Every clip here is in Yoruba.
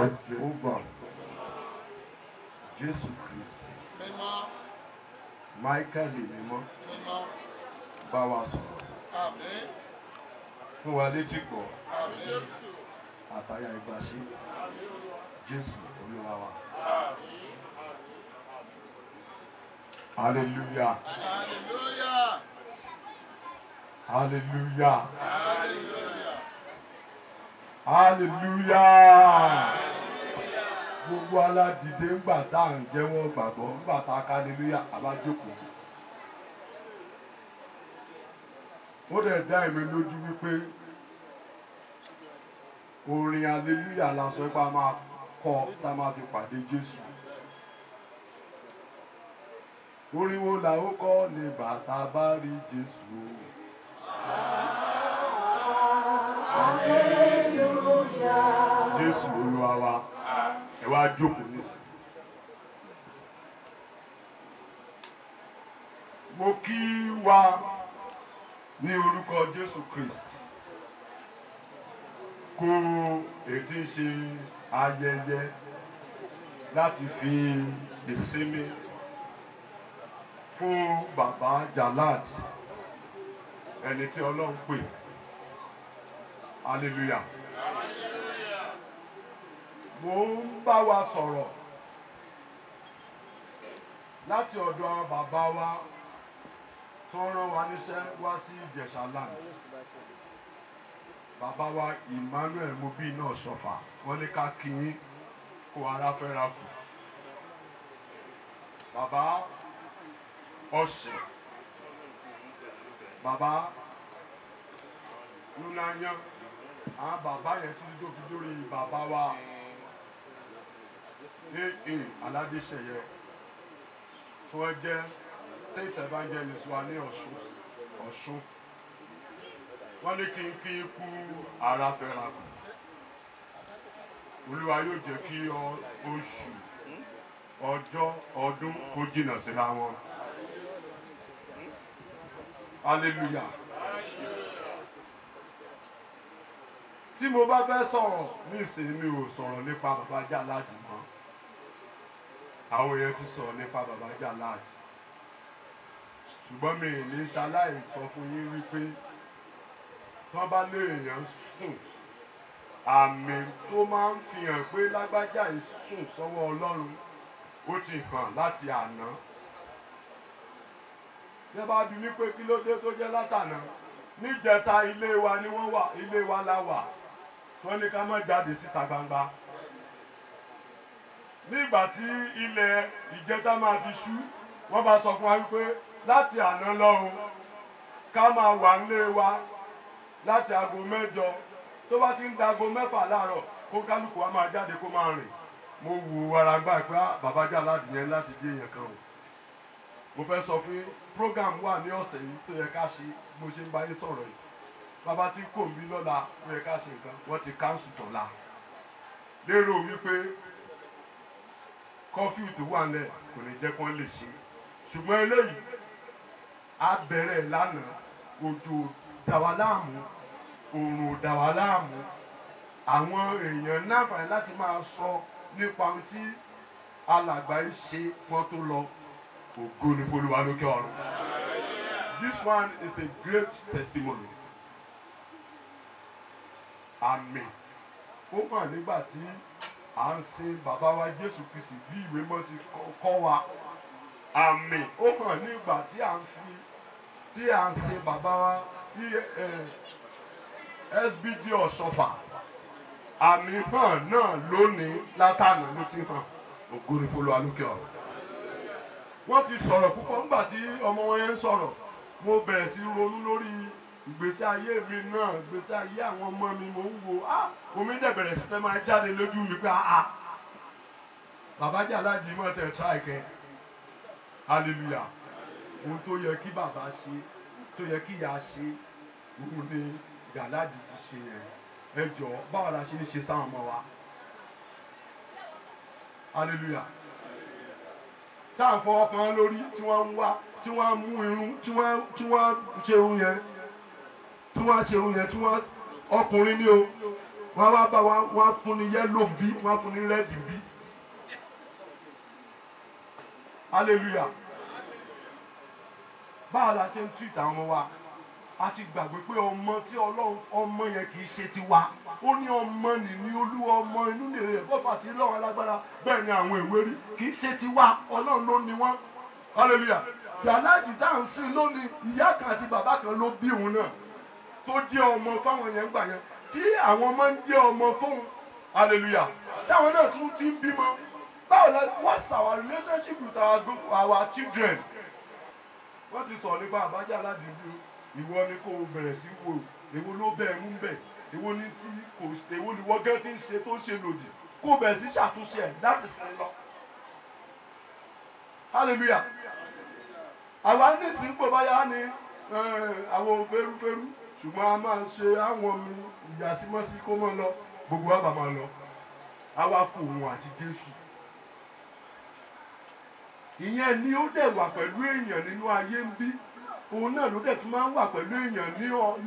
Jehovah Jésù Kristi Michael mímọ́ bá wa sọ̀rọ̀ fún wa létí pọ̀ àtàyà ìgbàṣe Jésù Olúwa wa. Hallelujah. Hallelujah. Hallelujah. Hallelujah. Hallelujah. Gbogbo aládìde ńgbà tá à ń jẹ́wọ́ gbàgbọ́ ńgbà tá a ká hallelujah àbájókòó. Ó dẹ̀ dá èmi lójú wípé orin hallelujah la sọ pé a máa kọ tá a máa fi pàdé Jésù. Orin wo la ó kọ́ ní bàtà bá rí Jésù? Hallelujah. Jésù Olúwa wa, ẹ wá jókòó nísìn. Mo kí wa ní orúkọ Jésù Kristi. Kó ètí ṣe ayẹyẹ láti fi ìsinmi fún bàbá Jalad ẹni tí Ọlọ́run pè. Hallelujah. Mo ń bá wa sọ̀rọ̀ láti ọ̀dọ̀ àwọn bàbá wa tó rán wa níṣẹ́ wá sí Ìjẹ̀ṣà land. Bàbá wa Emmanuel Mobi náà Ṣọ̀fà wọ́n ní ká kí yín kó ara fẹ́ra kù. Bàbá Ọ̀sẹ̀, bàbá Nunayán, àwọn bàbá yẹn títí tó fi lórí bàbá wa Aládéṣeyẹ tí wọ́n jẹ́ state evangelist wa ní Ọ̀ṣun. Wọ́n ní kí n kí kú ara fẹ́ra kù. Olúwa yóò jẹ́ kí oṣù ọjọ́ ọdún kó jìnnà síra wọn. Hallelujah. Tí mo bá fẹ́ sọ̀rọ̀ nísìnyí mi ò sọ̀rọ̀ nípa bàbá Jalad mọ́. Àwọn èèyàn ti sọ̀rọ̀ nípa bàbá Jalad. Ṣùgbọ́n mi ò ní ṣaláì sọ fún yín wípé tí wọ́n bá lé èèyàn sùn, àmì tó máa ń fi hàn pé lágbájá yìí sùn sọ́wọ́ Ọlọ́run ó ti hàn láti àná. Bí ẹ bá bi mí pé kí ló dé tó jẹ́ látàná, níjẹta ilé wa ni wọ́n wà, ilé wa la wà. Wọ́n ní ká má jáde síta gbangba. Nígbà tí ilẹ̀ ìjẹta máa fi ṣú, wọ́n bá sọ fún wa wípé láti àná lọ́hùn ká máa wà nílé wa láti aago 8. Tó bá ti ń da aago 6 láàárọ̀ kó kálukú wa máa jáde kó máa rìn. Mo wo ara gbà pé bàbá Jalad yẹn láti dé èèyàn kan o. Mo fẹ́ sọ fún program wà ní ọ̀sẹ̀ yìí tó yẹ ká ṣe bó ṣe ń bá yín sọ̀rọ̀ yìí. Bàbá tí kò ń bí lọ́la tó yẹ ká ṣe nǹkan wọ́n ti káńsù tọ̀la. Lérò wípé kọ́fíù tó wà nílẹ̀ kò ní jẹ́ kí wọ́n lè ṣe. Ṣùgbọ́n eléyìí á bẹ̀rẹ̀ lánàá, òjò dà wá láàmú, òòrùn dà wá láàmú. Àwọn èèyàn náfààní láti máa sọ nípa ohun tí alàgbà yìí ṣe wọ́n tó lọ. Ògo ni f'Olúwa lókè ọ̀run. This one is a great testimony. Àmín. Ó hàn nígbà tí à ń sin bàbá wa Jésù Kristi bí ìwé mọ́ ti kọ́ wa. Àmín. Ó hàn nígbà tí à ń sin bàbá wa SBD Ọ̀ṣọ́fà. Àmín hàn náà lónìí látàná ló ti hàn. Ògo ni f'Olúwa lókè ọ̀run. Wọ́n ti sọ̀rọ̀ púpọ̀ nígbà tí ọmọ wọn yẹn ń sọ̀rọ̀. Mo bẹ̀rẹ̀ sí ronú lórí ìgbésí ayé mi náà, ìgbésí ayé àwọn ọmọ mi. Mo ń wo omi dẹ̀ bẹ̀rẹ̀ sí fẹ́ máa jáde lójú mi pé bàbá Jalad mọ̀ tẹ̀ try kẹ́. Hallelujah. Ohun tó yẹ kí bàbá ṣe, tó yẹ kí ìyá ṣe, òun ni Jalad ti ṣe yẹn. Ẹ jọ̀ọ́ báwo la ṣe ń ṣe sáwọn ọmọ wa? Hallelujah. Táà ń fọwọ́ kan lórí tí wọ́n ń wá, tí wọ́n mú irun, tí wọ́n ṣe irun yẹn, tí wọ́n ṣe irun yẹn, tí wọ́n ọkùnrin ní o, wọ́n wá bá wọ́n fún ní yẹ́lò bí wọ́n fún ní rẹ́dì bí. Hallelujah. Báwo la ṣe ń treat àwọn ọmọ wa? A ti gbàgbé pé ọmọ tí Ọlọ́run ọmọ yẹn kì í ṣe tiwa. Ó ní ọmọ nìní Olúwa ọmọ inú nìrè fọ́fà tí lọ́wọ́ alágbára bẹ́ẹ̀ ni àwọn ìwé rí kì í ṣe tiwa Ọlọ́run ló ní wọ́n. Hallelujah. Jàlájì tá à ń sìn lónìí ìyá kan àti bàbá kan ló bí òun náà tó jẹ́ ọmọ fáwọn yẹn gbà yẹn tí àwọn ọmọ ń jẹ́ ọmọ fóun. Hallelujah. Táwọn náà tún ti ń bímọ. Báwo la what's our relationship with our children? Wọ́n ti sọ nípa àbájá aládìrí ìwọ ni kò bẹ̀rẹ̀ sí wò èwo ló bẹ́ẹ̀ mú bẹ̀ èwo ni tí kò èwo ni wọ́n gẹ́ tí ń ṣe tó ń ṣe lòdì kò bẹ̀rẹ̀ sí ṣàtúnṣe ẹ̀ láti sìn lọ. Hallelujah. Àwa ní ìsìnkú báyà ni àwọn fẹ́rúfẹ́rú ṣùgbọ́n a máa ṣe àwọn mi ìyàsímọ́sí kó mọ́ lọ gbogbo wa bá máa lọ. Àwa kò òun àti Jésù. Ìyẹn ni ó dẹ̀ wà pẹ̀lú èèyàn nínú ayé ń bí. Òun náà ló dẹ̀ tún máa ń wà pẹ̀lú èèyàn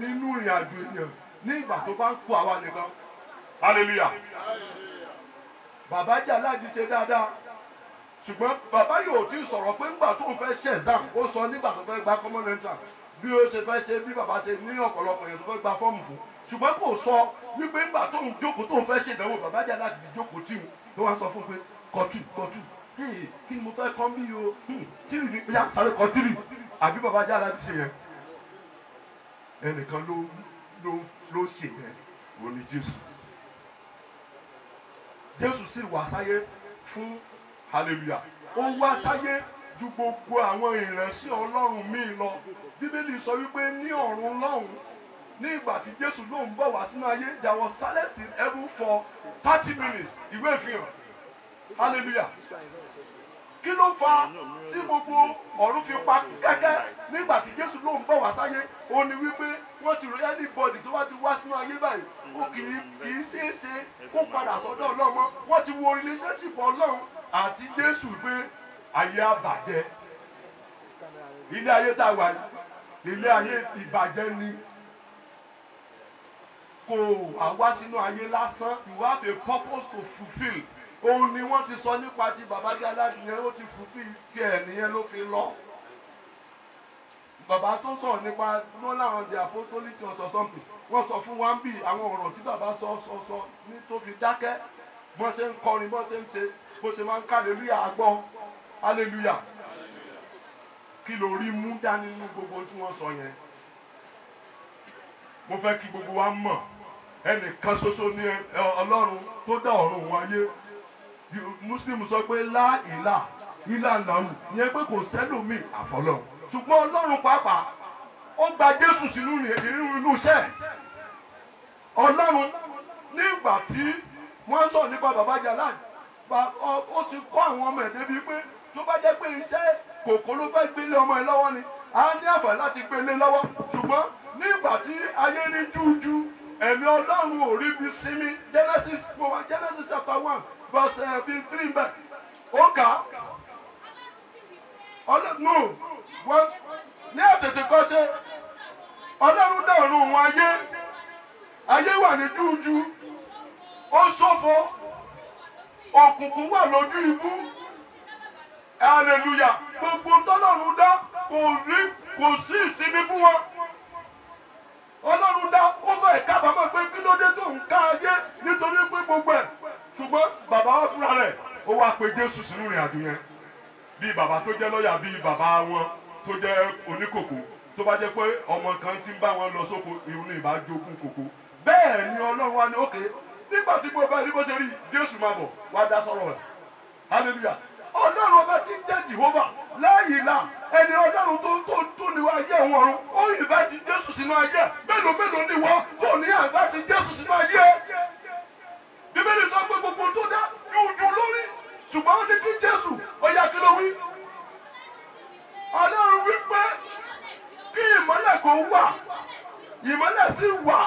nínú ìrìn àjò èèyàn ní ìgbà tó bá ń kó àwa nìkan. Hallelujah. Bàbá Jàlájì ṣe dáadáa ṣùgbọ́n bàbá yóò tí sọ̀rọ̀ pé ńgbà tó ń fẹ́ ṣe exam ó sọ nígbà tó fẹ́ gba common entrance bí ó ṣe fẹ́ ṣe bí bàbá ṣe ní ọ̀pọ̀lọpọ̀ yẹn tó fẹ́ gba fọ́ọ̀mù fún ṣùgbọ́n kò sọ wípé ńgbà tó ń jókòó tó ń fẹ́ ṣe ìdánwò bàbá Jàlájì jókòó tí ló wá sọ fún pé kọtù kí ni mo fẹ́ kọ́ bí o tírì ní bóyá sáré kọ tírì àbí bàbá Jàlájì ṣe yẹn ẹnìkan ló ṣe yẹn òun ni Jésù sì wá sáyé fún hallelujah ó wá sáyé ju gbogbo àwọn ìránṣẹ́ Ọlọ́run míì lọ. Bíbélì sọ wípé ní ọ̀run lọ́hùn ní ìgbà tí Jésù ló ń bọ̀ wá sínú ayé there was silence in heaven for 30 minutes. Ìwé ìfihàn hallelujah. Kí ló fà tí gbogbo ọ̀run fi pa kẹ́kẹ́ nígbà tí Jésù ló ń bọ̀ wá sáyé? Ó ní wípé wọ́n ti rí anybody tó bá ti wá sínú ayé báyìí ó kì í ṣeé ṣe kó padà sọ́dọ̀ Ọlọ́run mọ́. Wọ́n ti wo relationship Ọlọ́run àti Jésù pé ayé àbàjẹ́. Ilé ayé tá a wà yìí ilé ayé ìbàjẹ́ ni. Kò àwa sínú ayé lásán you have a purpose to fulfil. Òun ni wọ́n ti sọ nípa ti bàbá Jàlájì yẹn ó ti fulfil tiẹ̀ nìyẹn ló fi lọ. Bàbá tó sọ̀rọ̀ nípa láwọn the apostolic church or something wọ́n sọ fún wa ń bì àwọn ọ̀rọ̀ tí bàbá sọ ní tó fi dákẹ́ bọ́n ṣe ń kọrin bọ́n ṣe ń ṣe bó ṣe máa ń ká hallelujah àgbọ̀ hallelujah. Kí ló rí mú dání nínú gbogbo tí wọ́n sọ yẹn? Mo fẹ́ kí gbogbo wa mọ̀ ẹnìkan ṣoṣo ní Ọlọ́run tó dá ọ̀run òun ayé. Muslim sọ pé láìlà ìlànà yẹn pé kò sẹ́lòmíì àfọlọ́run ṣùgbọ́n Ọlọ́run pàápàá ó gba Jésù sínú inú iṣẹ́. Ọlọ́run nígbà tí wọ́n sọ nípa bàbá Jàlájì ó ti kọ́ àwọn ọmọ ẹ̀ débi pé tó bá jẹ́ pé iṣẹ́ kòkó ló fẹ́ gbélé ọmọ ẹ̀ lọ́wọ́ ni a ní àǹfààní láti gbélé lọ́wọ́ ṣùgbọ́n nígbà tí ayé ní jújú ẹ̀mí Ọlọ́run ò rí bí sinmi Genesis chapter 1 verse 3 bẹ́ẹ̀ ó kà á Ọlọ́run ní àtètè kọ́ ṣe Ọlọ́run dá ọ̀run òun ayé wà ní jújú ó ṣófo òkùnkùn wà lójú ibú hallelujah. Gbogbo tọ́lọ́run dá kò sí ìsinmi fún wọn. Ọlọ́run dá ó fẹ́ kábàámọ̀ pé kí ló dé tó ń ká ayé nítorí pé gbogbo ẹ̀ ṣùgbọ́n bàbá wa fúnra rẹ̀ ó wá pe Jésù sínú ìrìn àjò yẹn bí bàbá tó jẹ́ lọ́ọ̀yà bí bàbá wọn tó jẹ́ oníkòkò tó bá jẹ́ pé ọmọ kan ti ń bá wọn lọ sóko ìrún ìbá jogún kòkó bẹ́ẹ̀ ni Ọlọ́run wa ní òkè nígbà tí gbogbo ẹni bó ṣe rí Jésù máa bọ̀ wá dá sọ̀rọ̀ rẹ̀ hallelujah. Ọlọ́run ọba tí ń jẹ́ Jèhófà láàyè ẹni Ọlọ́run tó ní wá ayé òun ọ̀run ó ìbá ti Jésù sínú ayé mélòó ni wọ́n tó ní àbá ti Jésù sínú ayé. Bíbélì sọ pé gbogbo tó dá jújú lórí ṣùgbọ́n ó ní kí Jésù ó yá kí ló wí. Ọlọ́run wí pé kí ìmọ́lẹ̀ kó wà ìmọ́lẹ̀ sì wà.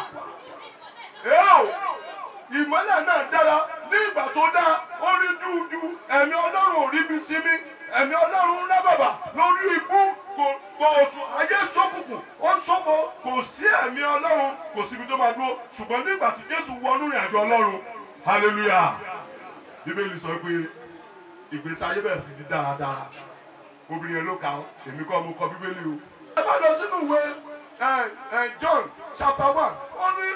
Ìmọ́lẹ̀ náà dára ní ìgbà tó dá ó rí jújú ẹ̀mí Ọlọ́run ò rí bí sinmi ẹ̀mí Ọlọ́run ń rábàbà lórí ibú kò òtún ayé ṣókùnkùn ó ń sọ lófo kò sí ẹ̀mí Ọlọ́run kò síbi tó máa dúró ṣùgbọ́n nígbà tí Jésù wọnú ìrìn àjò Ọlọ́run hallelujah Bíbélì sọ pé ìgbésí ayé bẹ̀rẹ̀ sí di dáradára obìnrin yẹn ló kà ó èmi kọ́ mo kọ Bíbélì o. ẹ bá lọ sínú ìwé John chapter 1 ó ní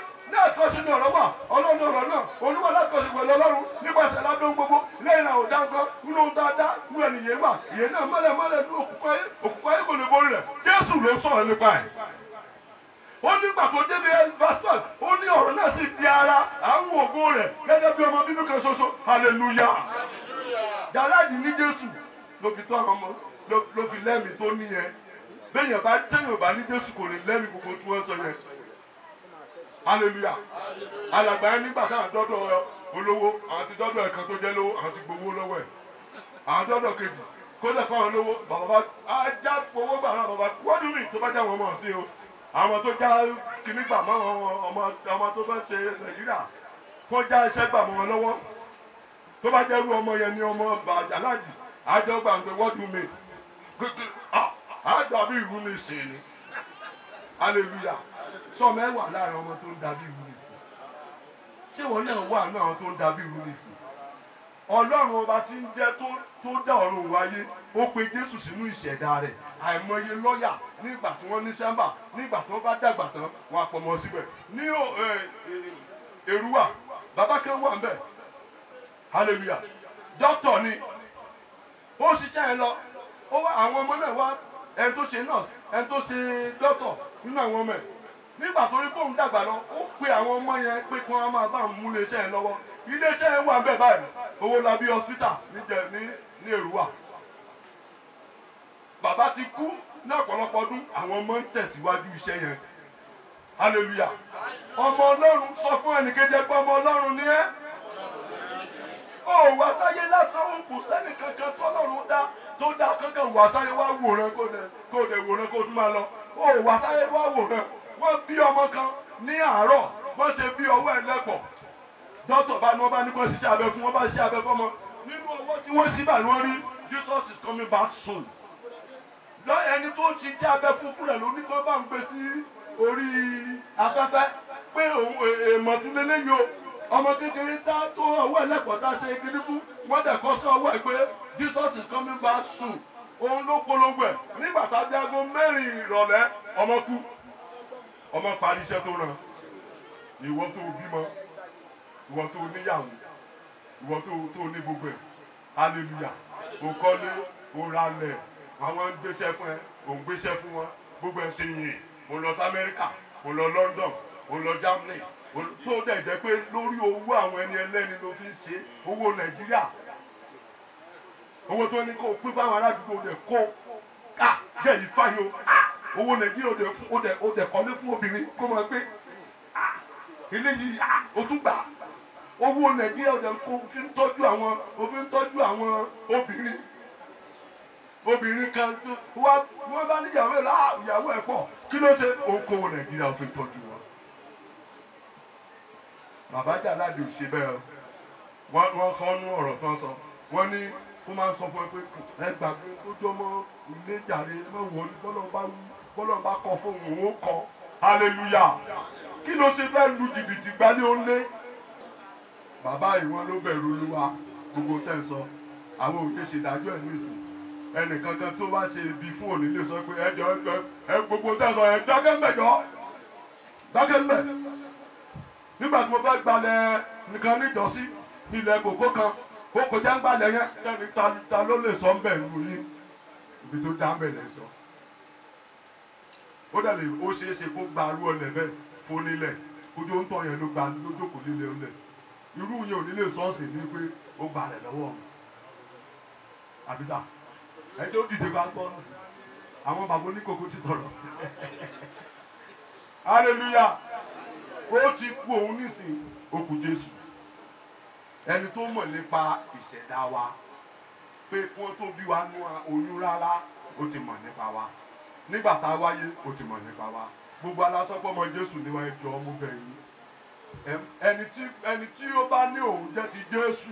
àtúnṣe ní ọ̀rọ̀ wà Ọlọ́run ọ̀rọ̀ náà Olúwa látúnṣe pẹ̀lú Ọlọ́run nípasẹ̀ ládùn gbogbo lẹ́yìn náà ò dáńgọ́ nínú ohun dáadáa nínú ẹnìyẹn wà ìyẹn náà mọ́lẹ̀ ní òkùnkùn ayé kò lè borí rẹ̀ Jésù ló sọ̀rọ̀ nípa ẹ̀. ó nígbà tó débi vastal ó ní ọ̀rọ̀ náà sì di ara àwọn ògo rẹ̀ gẹ́gẹ́ bí ọmọ bíbí kan ṣoṣo hallelujah. Jàláàdì ní Jésù ló fi tọ́ ọmọ ló fi lẹ́mìí tó níyẹn bẹ́ẹ̀yàn bá ní Jésù kò lè lẹ́mìí gbogbo tí wọ́n sọ yẹn hallelujah. alàgbà yẹn nígbà táwọn dọ́dọ̀ olówó àwọn ti dọ́dọ̀ ẹ̀kan tó jẹ́ lówó àwọn ti gbowó lọ́wọ́ ẹ̀ àwọn dọ́dọ̀ kejì kó lè fáwọn lówó bàbá ajá gbowó bàbá wọ́n dún mí tó bá já wọn mọ̀ sí o àwọn tó já kìíní gbà mọ́ ọmọ tó fẹ́ ṣe Nàìjíríà kó já iṣẹ́ gbà mọ́ wọn lọ́wọ́ tó bá jẹ́rú ọmọ yẹn ní ọmọ Jàláàdì àjọ gbàgbé wọ́n dún mí àdàbí ìlú ní ṣe ni hallelujah. sọ mẹ́wàá láàrin ọmọ tó ń dàbí ìwú nìsí ṣé wọn náà wà náà àwọn tó ń dàbí ìwú nìsí Ọlọ́run ọba tí ń jẹ́ tó dá ọ̀run wáyé ó pe Jésù sínú ìṣẹ̀dá rẹ̀ àìmọye lọ́yà nígbà tí wọ́n ní sẹ́mbà nígbà tí wọ́n bá dàgbà tán wọn àpọ̀mọ́ síbẹ̀ ní Èrúwà bàbá kan wà ń bẹ̀ hallelujah dókítà ni ó ṣiṣẹ́ yẹn lọ ó wá àwọn ọmọ náà wá ẹni tó ṣe nọ́ọ̀sì ẹni tó ṣe dókítà nínú àwọn ọmọ ẹ̀ nígbà tó rí bóun dàgbà lọ ó pe àwọn ọmọ yẹn pé kí wọ́n máa bá òun mú iléeṣẹ́ yẹn lọ́wọ́ iléeṣẹ́ yẹn wà ń bẹ̀ báyìí Owólabí hospital ní Èrúwà bàbá ti kú ní ọ̀pọ̀lọpọ̀ ọdún àwọn ọmọ ń tẹ̀síwájú iṣẹ́ yẹn hallelujah. ọmọ Ọlọ́run sọ fún ẹnìkejì pé ọmọ Ọlọ́run ni ẹ́ ó wá sáyé lásán ó kù sẹ́ni kankan tọ́lọ́run dá tó dá kankan wá sáyé wá wòran kó dẹ̀ wòran kó tún máa lọ ó wá sáyé wá wòran wọ́n bí ọmọ kan ní àárọ̀ wọ́n ṣe bí ọwọ́ ẹ̀ lẹ́pọ̀ dọ́tọ̀ bá ní wọ́n bá ní kó ṣiṣẹ́ abẹ fún wọ́n bá ṣiṣẹ́ abẹ fọ́mọ nínú ọwọ́ tí wọ́n ṣí bá ní wọ́n rí Jesus is coming back soon. lọ ẹni tó ti jẹ́ abẹ fún fúnra ló ní kó bá ń gbé sí orí afẹ́fẹ́ pé òun èèmọ̀ tún lélẹ́yìí o ọmọ kékeré tá tó ọwọ́ ẹ̀ lẹ́pọ̀ tá ṣe kiri fún wọ́n dẹ̀ kọ́ sí ọwọ́ ẹ̀ pé Jesus is coming back soon. òun ló polongo ẹ̀ nígbà tá a di aago 4 ìrọ̀lẹ́ ọmọ kú ọmọ parí iṣẹ́ tó ràn ìwọ tó bímọ ìwọ tó níyàwó ìwọ tó ní gbogbo ẹ̀ hallelujah o kọ́lé o ralẹ̀ àwọn ń gbéṣẹ́ fún ẹ o ń gbéṣẹ́ fún wọn gbogbo ẹ̀ ṣe yìn o lọ sí Amẹ́ríkà o lọ London o lọ Germany tó dẹ̀ jẹ́ pé lórí owó àwọn ẹni ẹlẹ́ni ló fi ń ṣe owó Nàìjíríà owó tó ní kó pín fáwọn aládùúgbò rẹ̀ kó jẹ́ yìí fáyọ owó Nàìjíríà ó dẹ̀ kọ́lé fún obìnrin kó máa gbé eléyìí ó tún gbà owó Nàìjíríà ó dẹ̀ kó fi ń tọ́jú àwọn obìnrin kan tó wọ́n bá níyàwó ẹ̀ ìyàwó ẹ̀ pọ̀ kí ló ṣe okòwò Nàìjíríà ó fi ń tọ́jú wọn. bàbá Jàláàdì ò ṣe bẹ́ẹ̀ wọ́n sọ nú ọ̀rọ̀ tó ń sọ wọ́n ní kó máa ń sọ fún ẹ pé ẹ gbàgbé tó jọmọ ilé jàre ẹ má wọlé bọ́lọ̀ bá kọ fún òun ó kọ hallelujah. kí ló ṣe fẹ́ lu jìbìtì gbalé ó lé bàbá ìwọ́n ló bẹ̀rù Olúwa gbogbo tẹ̀ ń sọ àwọn òde ṣèdájọ́ ẹ̀ nísìn ẹnìkankan tó bá ṣe ibi fún òní lè sọ pé ẹ gbogbo tẹ̀ sọ ẹ dákẹ́ mbẹ̀ nígbà tí mo fẹ́ gbalẹ̀ nìkan níjọ́sí ilẹ̀ kòkó kan ó kọjá ń gbalẹ̀ yẹn kẹ́ni ta ló lè sọ ń bẹ̀ lù yín ibi tó dá ń bẹ̀ lẹ̀ sọ ó dẹ̀ lè ó ṣeé ṣe kó gba arú ọlẹ̀ bẹ́ẹ̀ fún nílẹ̀ ojú ń tọ̀ yẹn ló gba lójókòó líle ọlẹ̀ irú yẹn ò ní lè sọ́ọ̀sì ní pé ó gba rẹ̀ lọ́wọ́ mi àbísà ẹjọ́ dìde bá gbọ́ ọ́nà sí àwọn bàbá oníkókó ti sọ̀rọ̀ hallelujah ó ti kú òun nísìn ó kú Jésù ẹni tó mọ̀ nípa ìṣẹ̀dá wa pé kí wọ́n tó bí wa nú oyún rárá ó ti mọ̀ nípa wa nígbà tá a wáyé ó ti mọ̀ nípa wa gbogbo alásọ́pọ̀ ọmọ Jésù ni wọ́n jọ ọmú bẹ̀yìn ẹni tí ó bá ní òun jẹ́ ti Jésù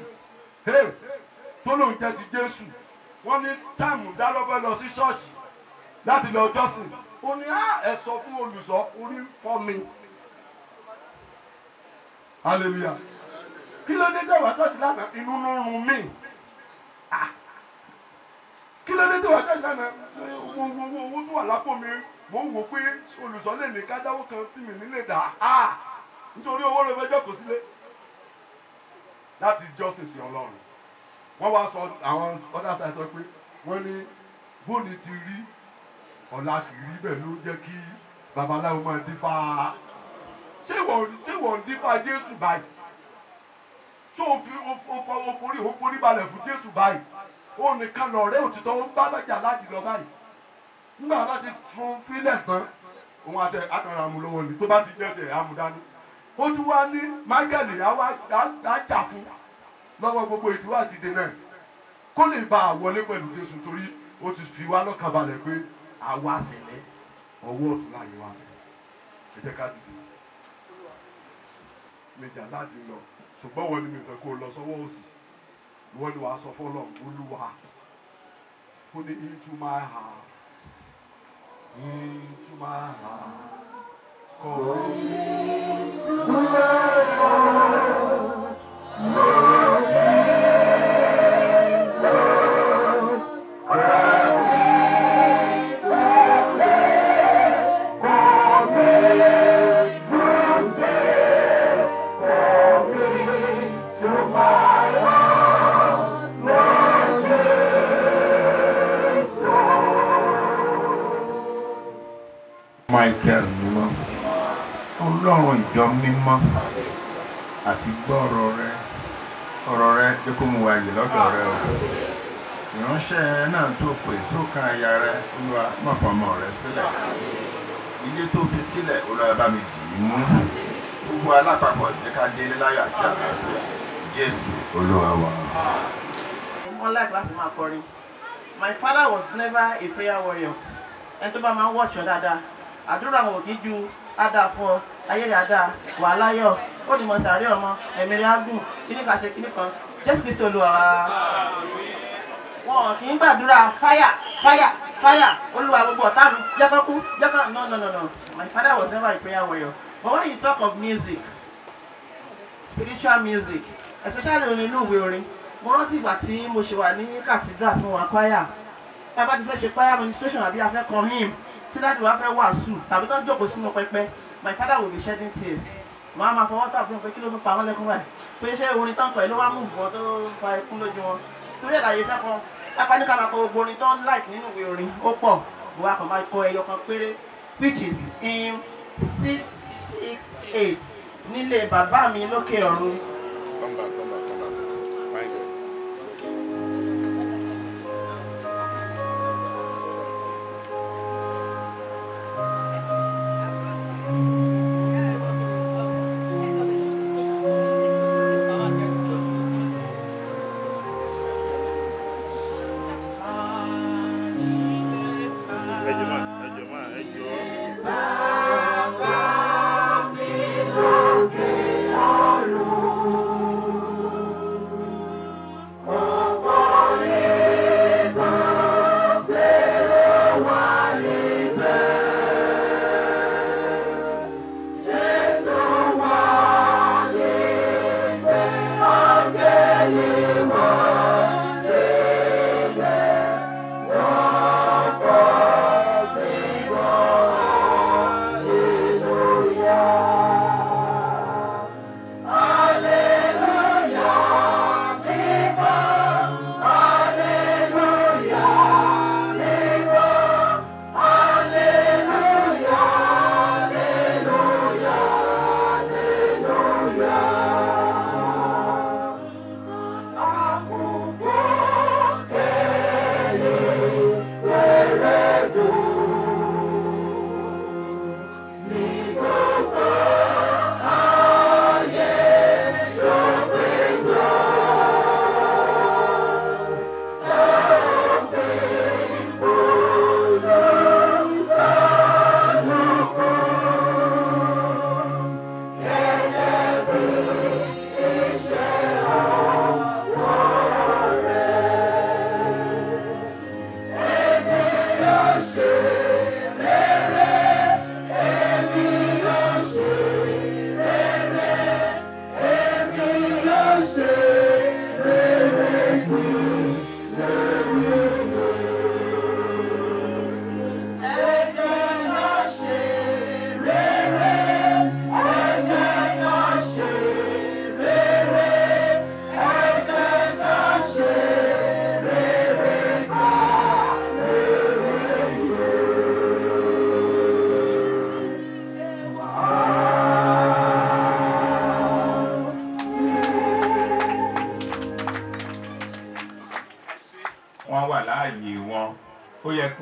tó lóun jẹ́ ti Jésù wọ́n ní táìmù dálọ́fẹ́ lọ sí ṣọ́ọ̀ṣì láti lọ jọ́sìn ó ní ẹ sọ fún olùṣọ́ orí fọ́ mi hallelujah kí ló dé tẹ̀wá ṣọ́ọ̀ṣì lánàá inú ló ń run mí kí ló dé tẹ̀wá ṣọ́ọ̀ṣì lánàá owó tó wà lápò mi mo ń wò pé olùṣọ́ lè ní kájáwó kan tí mi nílé dà nítorí owó ló fẹ́ jókòó sílé láti jọ́sìn sí Ọlọ́run wọ́n wá sọ àwọn other side sọ pé wọ́n ní bóni ti rí ọ̀la kì í rí bẹ́ẹ̀ ló jẹ́ kí babaláwo máa dífá ṣé wọ́n ń dífá Jésù báyìí tó o forí balẹ̀ fún Jésù báyìí ó nìkan lọ̀rẹ́ òtítọ́ ó ń bá lọ́jà láti lọ báyìí nígbà bá ti fún fílẹ̀ tán òun àti àkàrà àmúlọ́wọ́ ni tó bá ti jẹ́ tiẹ̀ àmúdání ó tún wá ní Michael àjà fún lọ́wọ́ gbogbo ìdúró àti dènà kó lè bá a wọlé pẹ̀lú Jésù torí ó ti fi wá lọ́kàn balẹ̀ pé àwa ṣẹlẹ̀ ọwọ́ ọ̀tún láyé wa ẹ jẹ́ ká dìde méjà láti lọ ṣùgbọ́n wọ́n ní mi fẹ́ kó lọ sọ́wọ́ òsì wọ́n ní wàá sọ fọ́lọ́ Olúwa ó ní into my heart come into my heart Lord Jesus come into stay for me to stay for me to my heart Lord Jesus Michael mímọ́ Ọlọ́run ìjọ mímọ́ àti gbọ́ ọ̀rọ̀ rẹ jẹ́ kó mú wa yìí lọ́dọ̀ rẹ o ìránṣẹ́ náà tó pè sókà aya rẹ Olúwa má fọmọ rẹ sílẹ̀ ilé tó fi sílẹ̀ Olúwa bá mi dì í mú gbogbo alápapọ̀ jẹ́ ká délé láyọ̀ àti àlàáfíà Jésù Olúwa wa. Unlike last máa kọrin, my father was never a prayer warrior. Ẹni tó bá máa ń wọ̀ṣọ́ dáadáa, àdúrà wọn ò kí ju ádá fún ọ, ayé rẹ̀ ádá, wà láyọ̀, ó ní mọ̀ sàárẹ̀ ọmọ, ẹ̀mí rẹ̀ á gùn, kíní kan ṣe kíní kan, Jésù Kristi Olúwa wa. Wọn kì í gbàdúrà fire, fire, fire, Olúwa gbogbo ọ̀tá mi, jẹ́kọ́ kú, jẹ́kọ́ no. My father was never a prayer warrior. But when you talk of music, spiritual music, especially orin inú ìwé orin, mo rántí ìgbà tí mo ṣe wà ní cathedral fún wa choir. Tá a bá ti fẹ́ ṣe choir administration àbí a fẹ́ kọ hymn, tí dájú wa fẹ́ wàásù tàbí tó ń jókòó sínú pẹpẹ, my father will be shedding tears. Màá máa fọwọ́ tó àbúrò pé kí ló tún pa wọ́n lẹ́kún báyìí. Pé ṣé orin tán kọ̀ ẹ́ ló wá mú ìfọ̀ tó fa ikún lójú wọn. Torí ẹ̀dá yìí fẹ́ kọ, lápá ní ká máa kọ gbogbo orin tó ń like nínú ìwé orin, ó pọ̀. Bùwá kan máa kọ ẹyọ kan péré, which is hymn 668 nílé bàbá mi lókè ọ̀run. Come back. Find it.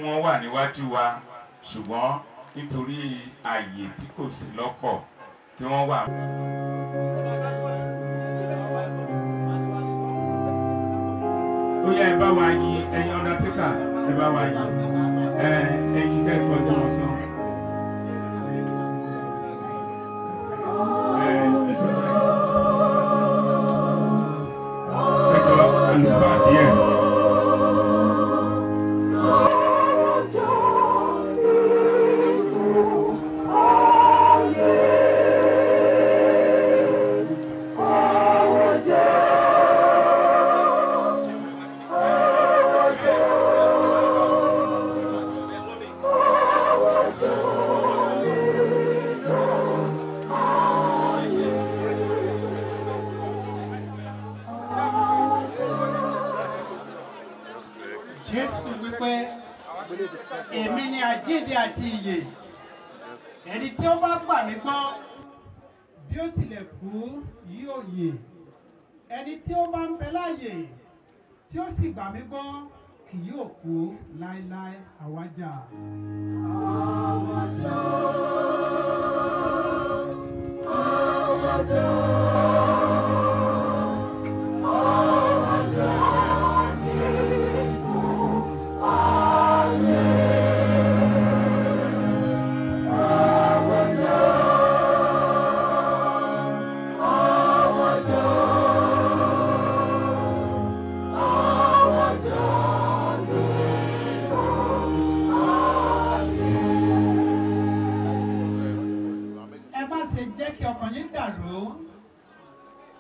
wọ́n wà níwájú wa ṣùgbọ́n nítorí ààyè tí kò sí lọ́pọ̀ kí wọ́n wà. Ó yá ẹ bá wa yìn ẹ̀yin Undertaker ẹ bá wa yìn ẹ̀yin kẹ́kọ̀ọ́ ọjọ́ ọ̀sán. Àlùfáà díẹ̀. Jésù wípé èmi ni àjíǹde àti ìyè, ẹni tí ó bá gbà mí gbọ́ bí ó tilẹ̀ kú yóò yè, ẹni tí ó bá ń bẹ láàyè tí ó sì gbà mí gbọ́ kì yóò kú láéláé. Àwájà.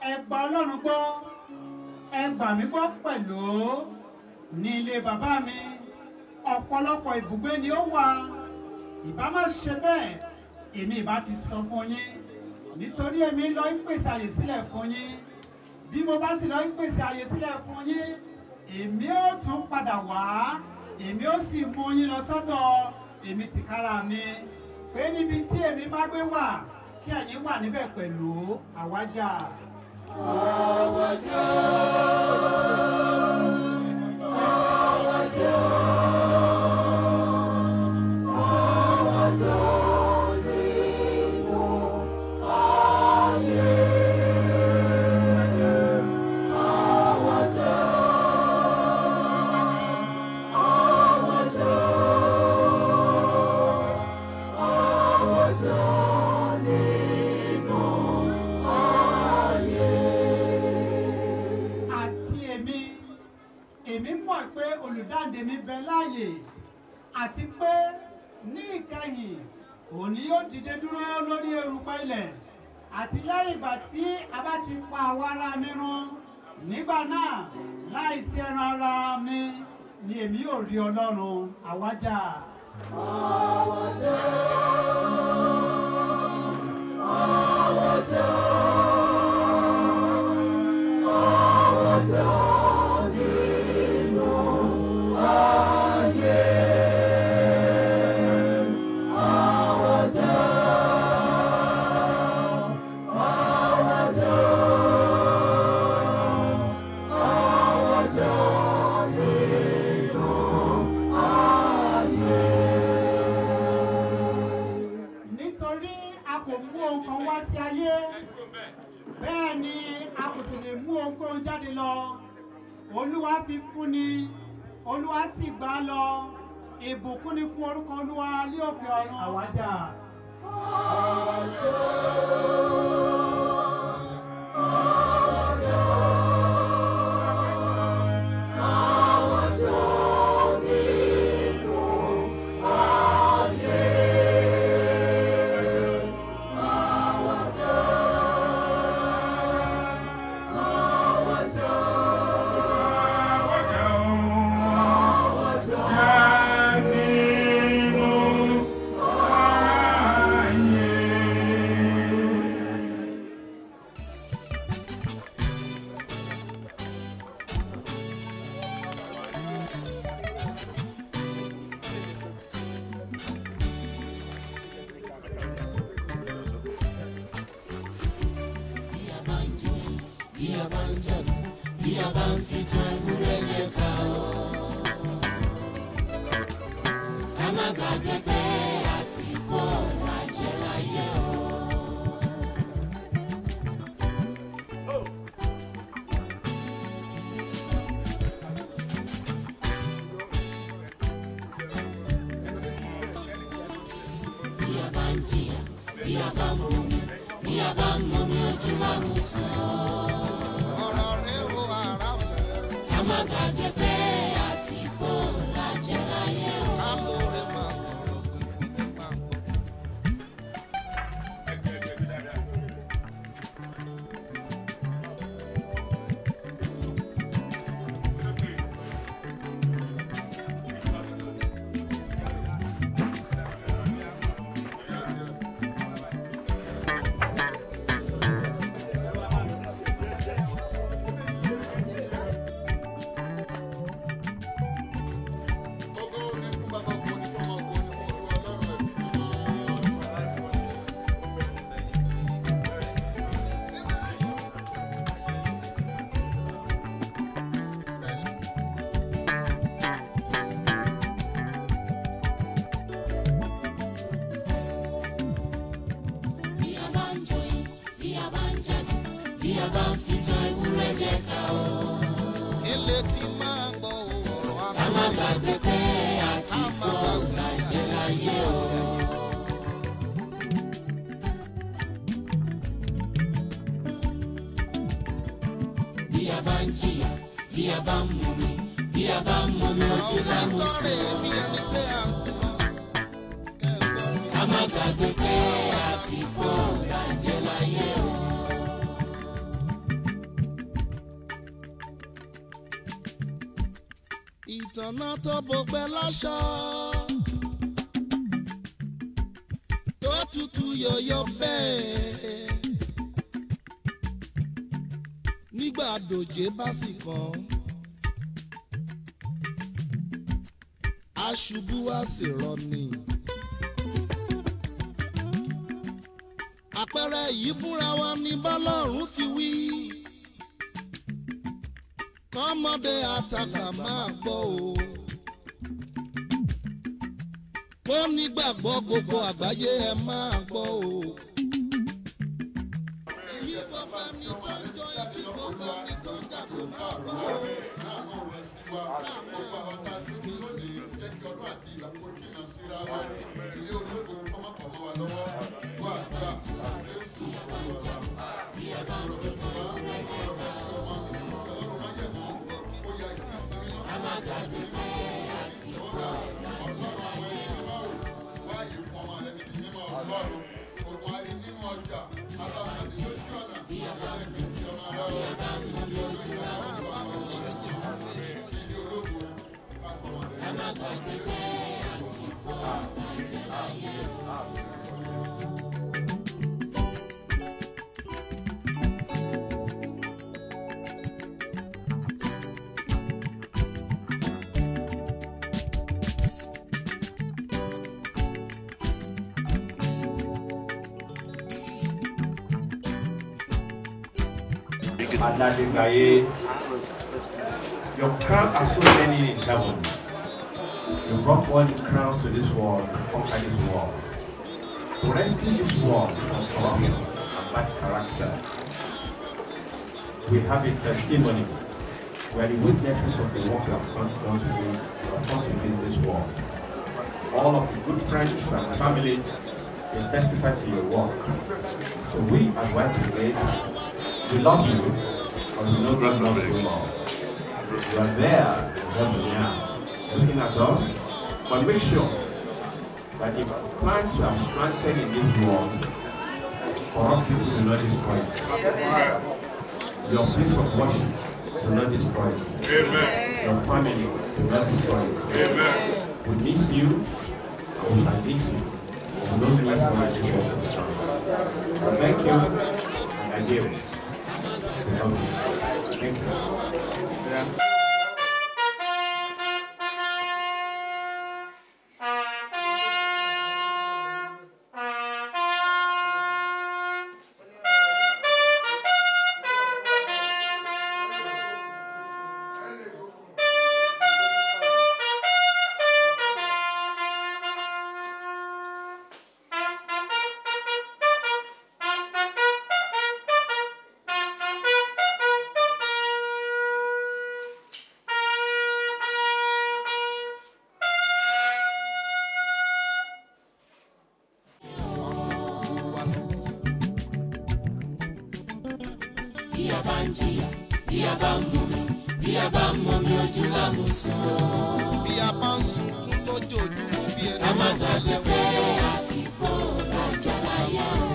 Ẹ gba Ọlọ́run gbọ́, ẹ gbà mí gbọ́ pẹ̀lú. Ní ilé bàbá mi ọ̀pọ̀lọpọ̀ ibùgbé ni ó wà, ìbá má ṣe bẹ́ẹ̀ èmi ìbá ti sọ fún yín, nítorí èmi lọ ń pèsè àyè sílẹ̀ fún yín. Bí mo bá sì lọ ń pèsè àyè sílẹ̀ fún yín, èmi ó tún padà wá, èmi ó sì mú yín lọ sọ́dọ̀ èmi tìkára mi, pé níbi tí èmi bá gbé wà kí ẹ̀yin wà níbẹ̀ pẹ̀lú. Àwájà. Àwájà. Àwájà. Àwájà nínú ayé. Àwájà. Àwájà. Àwájà. Èmi mọ̀ pé olùdáǹdè mi bẹ láàyè àti pé ní ìkẹyìn òní yóò dìde dúró lórí erùpẹ̀ ilẹ̀, àti lẹ́yìn ìgbà tí a bá ti pa àwọn ará mi run, nígbà náà láìsí ẹran ara mi ni èmi yóò rí Ọlọ́run. Àwájà. Àwájà. Àwájà. Àwájà. Nítorí a kò mú ohun kan wá sí ayé, bẹ́ẹ̀ ni a kò sì lè mú ohunkóhun jáde lọ. Olúwa fi fún ni, Olúwa sì gbà lọ. Ìbùkún ni fún orúkọ Olúwa ní òkè ọ̀run. Àwájà. Àwájà. Àwájà. Àwájà nínú ayé. Àwájà. Àwájà. Bí a bá ń fi tan ewúrẹ́ jẹ ká o. gbàgbé pé àti kó lájẹ láyé o. Bí a bá ń jìyà, bí a bá ń mumi, bí a bá ń mumi ojú wa mú sàn. ọ̀rọ̀ rẹ̀ wo ara mọ̀. Ká má gbàgbé pé àti kó lájẹ láyé o. ká lóore máa sọ̀rọ̀ fún ibi tí máa ń bọ̀. Ògo ni fún Baba, ògo ni fún Ọmọ, ògo ni fún Olúwa Ọlọ́run Bí a bá ń joyin, bí a bá ń jàdù, bí a bá ń fi tan ewúrẹ́ jẹ ká o. ilé tí máa gbọ́ ọ̀rọ̀ Ká má aláwọ̀ gbàgbé pé àti kó lájẹ láyé o. Bí a bá ń jìyà, bí a bá ń mumi, bí a bá ń mumi ojú lámú sí lọ́rẹ̀ o. mi ẹni pé à ń kọ́ kẹ́gbọ́n Ká má gbàgbé pé àti kó lájẹ láyé o. ìtànà tó bọgbẹ́ láṣọ tó tutù yọ̀yọ̀ bẹ́ẹ̀ nígbà dòjé bá sì kàn aṣubú á sì rọni. àpẹẹrẹ yìí fúnra wa ní bọ́lọ́run ti wí kọ́mọdé àtàkà máa gbọ́ o kó nígbàgbọ́ gbogbo àgbáyé ẹ máa gbọ́ o. kí gbogbo ẹni tó ń jọ kí gbogbo ẹni tó ń jàdó máa gbọ́ o. Adadigaye, your crown are so many in heaven. You brought all the crowns to this world to conquer this world. To rescue this world from corruption and bad character. We have a testimony. We are the witnesses of the work you have done today in this world. All of the good friends and family will testify to your work. So we as White Brigade, we love you, and we know God loves you more. You are there in heaven now, looking at us, but make sure that if plants you have planted in this world, corrupt people will not destroy it. Your place of worship will not destroy it. Amen. Your family will not destroy it. Amen. We miss you, and we shall miss you. We don't miss so much you work with us. So thank you, and I give it. Thank you. bí a bá ń jìyà bí a bá ń mumi bí a bá ń mumi ojú lámùsùn. bí a bá ń sunkún lójoojúmọ́ bí ẹni ká má gbàgbé pé àti gbó lọ́jọ́ láyé o.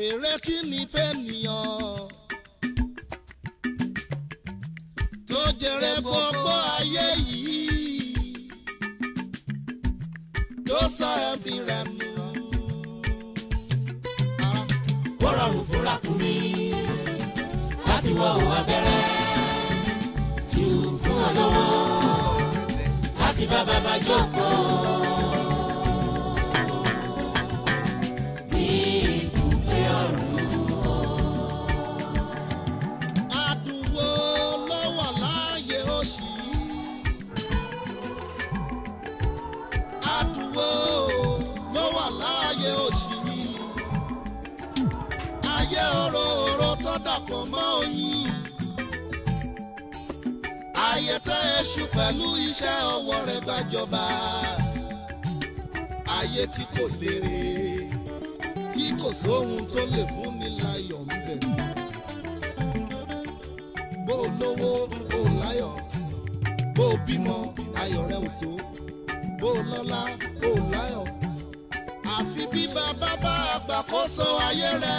èrè kí ni fẹ́ nìyàn tó jèrè gbogbo ayé yìí tó sọ ẹ̀mí rẹ̀ nù. ó rọrùn fún ràkúnmí láti wọ òun abẹ́rẹ́ jù fún olówó láti bá bàbá jókòó. ní ibùgbé ọ̀run. àdùnwó ló wà láàyè òṣì. àdùnwó ló wà láàyè òṣì. ayé òróró tó dàpọ̀ mọ́ oyin. ayé tẹ́ èṣù pẹ̀lú iṣẹ́ ọwọ́ rẹ̀ gbàjọba. ayé tí kò lérè tí kò sóhun tó lè fún ni láyọ̀ ń bẹ̀. bó o lówó o láyọ̀ bó o bímọ ayọ̀ rẹ ò tó bó o lọ́lá o láyọ̀ àfi bí bàbá bá àgbàkóso ayé rẹ.